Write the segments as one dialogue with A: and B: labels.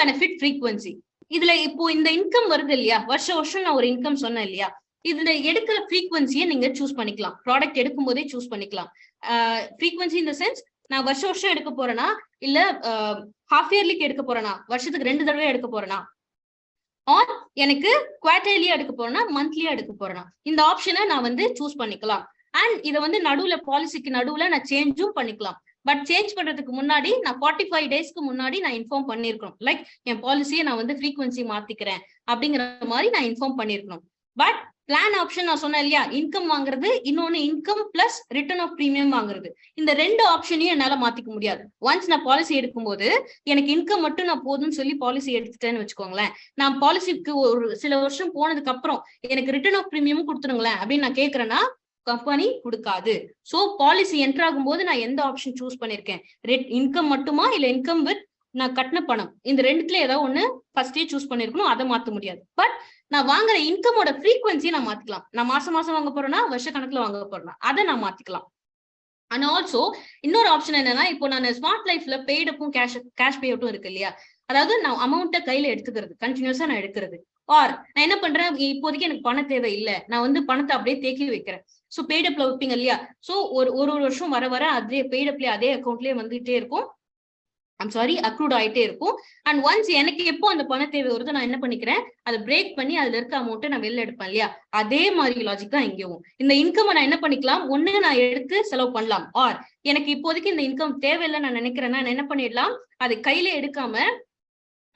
A: Benefit frequency. இதுல இப்போ இந்த இன்கம் வருது இல்லையா, வருஷம் நான் ஒரு இன்கம் சொன்னேன் இல்லையா, இதுல எடுக்கிற ஃப்ரீக்வன்சியை நீங்க சூஸ் பண்ணிக்கலாம். ப்ராடக்ட் எடுக்கும் போதே சூஸ் பண்ணிக்கலாம். ஃப்ரீக்வன்சி இந்த சென்ஸ், நான் வருஷம் எடுக்க போறேனா, இல்ல ஹாஃப் இயர்லிக்கு எடுக்க போறேனா, வருஷத்துக்கு 2 தடவை எடுக்க போறேனா, ஆர் எனக்கு குவார்டர்லியா எடுக்க போறேனா, மந்த்லியா எடுக்க போறேனா, இந்த ஆப்ஷனை நான் வந்து சூஸ் பண்ணிக்கலாம். அண்ட் இதை வந்து நடுவுல பாலிசிக்கு நடுவுல நான் சேஞ்சும் பண்ணிக்கலாம். பட் சேஞ்ச் பண்றதுக்கு முன்னாடி நான் 45 டேஸ்க்கு முன்னாடி நான் இன்ஃபார்ம் பண்ணிருக்கணும். லைக் என் பாலிசியை நான் வந்து ஃப்ரீக்வன்சி மாத்திக்கிறேன் அப்படிங்கிற மாதிரி நான் இன்ஃபார்ம் பண்ணிருக்கணும். பட் பிளான் ஆப்ஷன் நான் சொன்னேன் இல்லையா, இன்கம் வாங்குறது, இன்னொன்னு income plus return of premium வாங்குறது. இந்த 2 ஆப்ஷனையும் என்னால மாத்திக்க முடியாது. ஒன்ஸ் நான் பாலிசி எடுக்கும்போது எனக்கு இன்கம் மட்டும் நான் போதும்னு சொல்லி பாலிசி எடுத்துட்டேன்னு வச்சுக்கோங்களேன், நான் பாலிசிக்கு ஒரு சில வருஷம் போனதுக்கு அப்புறம் எனக்கு ரிட்டர்ன் ஆஃப் பிரீமியமும் கொடுத்துருங்களேன் அப்படின்னு நான் கேட்கறேன்னா கம்பெனி கொடுக்காது. சோ பாலிசி என்டர் ஆகும் போது நான் எந்த ஆப்ஷன் சூஸ் பண்ணிருக்கேன், இன்கம் மட்டுமா இல்ல இன்கம் வித் நான் கட்டின பணம், இந்த 2த்துல ஏதாவது ஒண்ணு ஃபர்ஸ்டே சூஸ் பண்ணிருக்கணும். அதை மாத்த முடியாது. பட் நான் வாங்குற இன்கமோட ஃப்ரீக்வன்சியை நான் மாத்திக்கலாம். நான் மாசம் வாங்க போறேன்னா, வருஷ கணக்குல வாங்க போறேன்னா அதை நான் மாத்திக்கலாம். அண்ட் ஆல்சோ இன்னொரு ஆப்ஷன் என்னன்னா, இப்போ நான் ஸ்மார்ட் லைஃப்ல பெய்டப்பும் கேஷ் பே அவுட்டும் இருக்கு இல்லையா, அதாவது நான் அமௌண்ட்டை கையில எடுத்துக்கிறது, கண்டினியூஸா நான் எடுக்கிறது. ஆர் நான் என்ன பண்றேன், இப்போதைக்கு எனக்கு பண தேவை இல்லை, நான் வந்து பணத்தை அப்படியே தேக்கி வைக்கிறேன். ஸோ பெய்டப்ல வைப்பீங்க இல்லையா, ஸோ ஒரு வருஷம் வர அதே பெய்டப்லயே அதே அக்கௌண்ட்லயே வந்துகிட்டே இருக்கும், அக்ரூட் ஆயிட்டே இருக்கும். அண்ட் ஒன்ஸ் எனக்கு எப்போ அந்த பண தேவை வருது, நான் என்ன பண்ணிக்கிறேன், அதை பிரேக் பண்ணி அதுல இருக்க அமௌண்ட்டை நான் வெளில எடுப்பேன் இல்லையா, அதே மாதிரி லாஜிக் தான் இங்கேயும். இந்த இன்கம் நான் என்ன பண்ணிக்கலாம், ஒண்ணு நான் எடுத்து செலவு பண்ணலாம், ஆர் எனக்கு இப்போதைக்கு இந்த இன்கம் தேவையில்லை நான் நினைக்கிறேன்னா நான் என்ன பண்ணிடலாம், அதை கையில எடுக்காம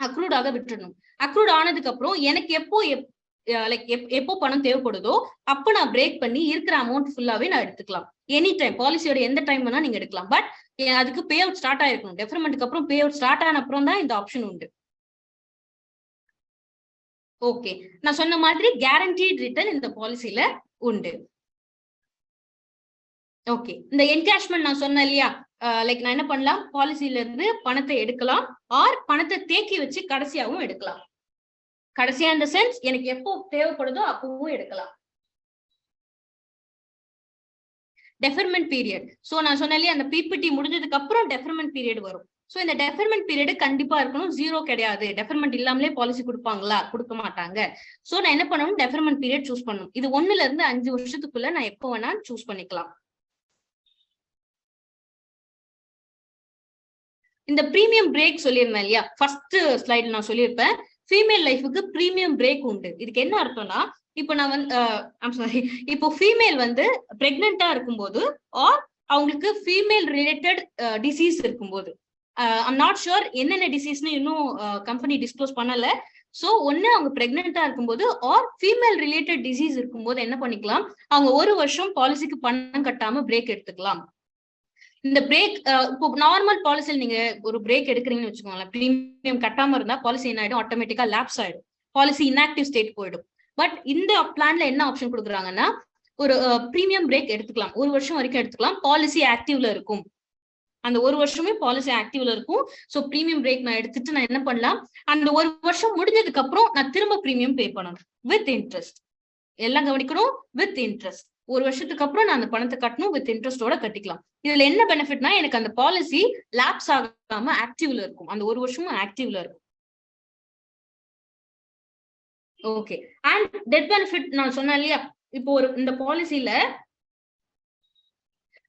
A: அக்ரூடாக விட்டுடணும். அக்ரூட் ஆனதுக்கு அப்புறம் எனக்கு எப்போ பணம் தேவைப்படுதோ அப்ப நான் பிரேக் பண்ணி இருக்கிற அமௌண்ட் ஃபுல்லாவே நான் எடுத்துக்கலாம். எனி டைம், பாலிசியோட எந்த டைம் வேணா நீங்க எடுக்கலாம். பட் அதுக்கு பே அவுட் ஸ்டார்ட் ஆயிருக்கணும். டெஃபர்மெண்ட்டுக்கு அப்புறம் பே அவுட் ஸ்டார்ட் ஆன அப்புறம் தான் இந்த ஆப்ஷன் உண்டு. ஓகே, நான் சொன்ன மாதிரி கேரண்டீட் ரிட்டர்ன் இந்த பாலிசில உண்டு. ஓகே, இந்த என்கேஷ்மெண்ட் நான் சொன்னேன் இல்லையா, லைக் நான் என்ன பண்ணலாம், பாலிசில இருந்து பணத்தை எடுக்கலாம், ஆர் பணத்தை தேக்கி வச்சு கடைசியாவும் எடுக்கலாம். கடைசியா இந்த சென்ஸ் எனக்கு எப்போ தேவைப்படுதோ அப்பவும் எடுக்கலாம். டெஃபர்மெண்ட் பீரியட், சோ நான் சொன்னேன் இல்லையா, அந்த பிபிடி முடிஞ்சதுக்கு அப்புறம் டெஃபர்மெண்ட் பீரியட் வரும். சோ இந்த டெஃபர்மெண்ட் பீரியட் கண்டிப்பா இருக்கணும், 0 கிடையாது. டெஃபர்மெண்ட் இல்லாமலே பாலிசி கொடுப்பாங்களா, கொடுக்க மாட்டாங்க. சோ நான் என்ன பண்ணணும், டெஃபர்மெண்ட் பீரியட் சூஸ் பண்ணணும். இது 1ல இருந்து 5 வருஷத்துக்குள்ள நான் எப்போ வேணா சூஸ் பண்ணிக்கலாம். இந்த பிரீமியம் பிரேக் சொல்லியிருந்தேன் இல்லையா, ஃபர்ஸ்ட் ஸ்லைட்ல நான் சொல்லியிருப்பேன், ஃபீமேல் லைஃபுக்கு பிரீமியம் பிரேக் உண்டு. இதுக்கு என்ன அர்த்தம்னா, இப்போ நான் வந்து இப்போ ஃபீமேல் வந்து பிரெக்னெண்டா இருக்கும்போது, ஆர் அவங்களுக்கு ஃபீமேல் ரிலேட்டட் டிசீஸ் இருக்கும்போது, ஐம் நாட் ஷுர் என்னென்ன டிசீஸ்னு இன்னும் கம்பெனி டிஸ்க்ளோஸ் பண்ணல. சோ ஒன்னு அவங்க பிரெக்னெண்டா இருக்கும்போது, ஆர் ஃபீமேல் ரிலேட்டட் டிசீஸ் இருக்கும்போது என்ன பண்ணிக்கலாம், அவங்க 1 வருஷம் பாலிசிக்கு பணம் கட்டாம பிரேக் எடுத்துக்கலாம். இந்த பிரேக் இப்போ நார்மல் பாலிசியில் நீங்க ஒரு பிரேக் எடுக்கிறீங்கன்னு வச்சுக்கோங்களேன், பிரீமியம் கட்டாம இருந்தா பாலிசி என்ன ஆயிடும், ஆட்டோமேட்டிக்கா லேப்ஸ் ஆயிடும், பாலிசி இன்ஆக்டிவ் ஸ்டேட் போயிடும். பட் இந்த பிளான்ல என்ன ஆப்ஷன் கொடுக்குறாங்கன்னா, ஒரு பிரீமியம் பிரேக் எடுத்துக்கலாம், 1 வருஷம் வரைக்கும் எடுத்துக்கலாம், பாலிசி ஆக்டிவ்ல இருக்கும், அந்த 1 வருஷமே பாலிசி ஆக்டிவ்ல இருக்கும். சோ பிரீமியம் பிரேக் நான் எடுத்துட்டு நான் என்ன பண்ணலாம், அந்த 1 வருஷம் முடிஞ்சதுக்கு அப்புறம் நான் திரும்ப பிரீமியம் பே பண்ணணும் வித் இன்ட்ரெஸ்ட். எல்லாம் கவனிக்கணும், வித் இன்ட்ரெஸ்ட். 1 வருஷத்துக்கு அப்புறம் நான் அந்த பணத்தை கட்டணும், வித் இன்ட்ரெஸ்டோட கட்டிக்கலாம். இதுல என்ன பெனிஃபிட்னா, எனக்கு அந்த பாலிசி லாப்ஸ் ஆகாம ஆக்டிவ்ல இருக்கும், அந்த 1 வருஷமும் ஆக்டிவ்ல இருக்கும். ஓகே, அண்ட் டெத் பெனிஃபிட் நான் சொன்னேன் இல்லையா, இப்போ இந்த பாலிசில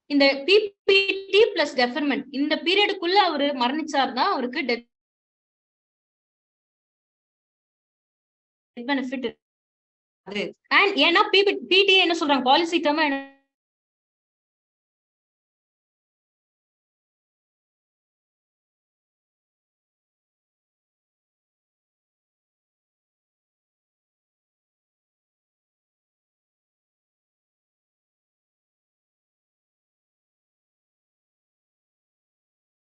A: இந்த பிபிடி பிளஸ் டெஃபர்மெண்ட் இந்த பீரியடுக்குள்ள அவரு மரணிச்சார்னா அவருக்கு டெத் பெனிஃபிட். அண்ட் ஏன்னா பிடி என்ன சொல்றாங்க, பாலிசி டேர்ம்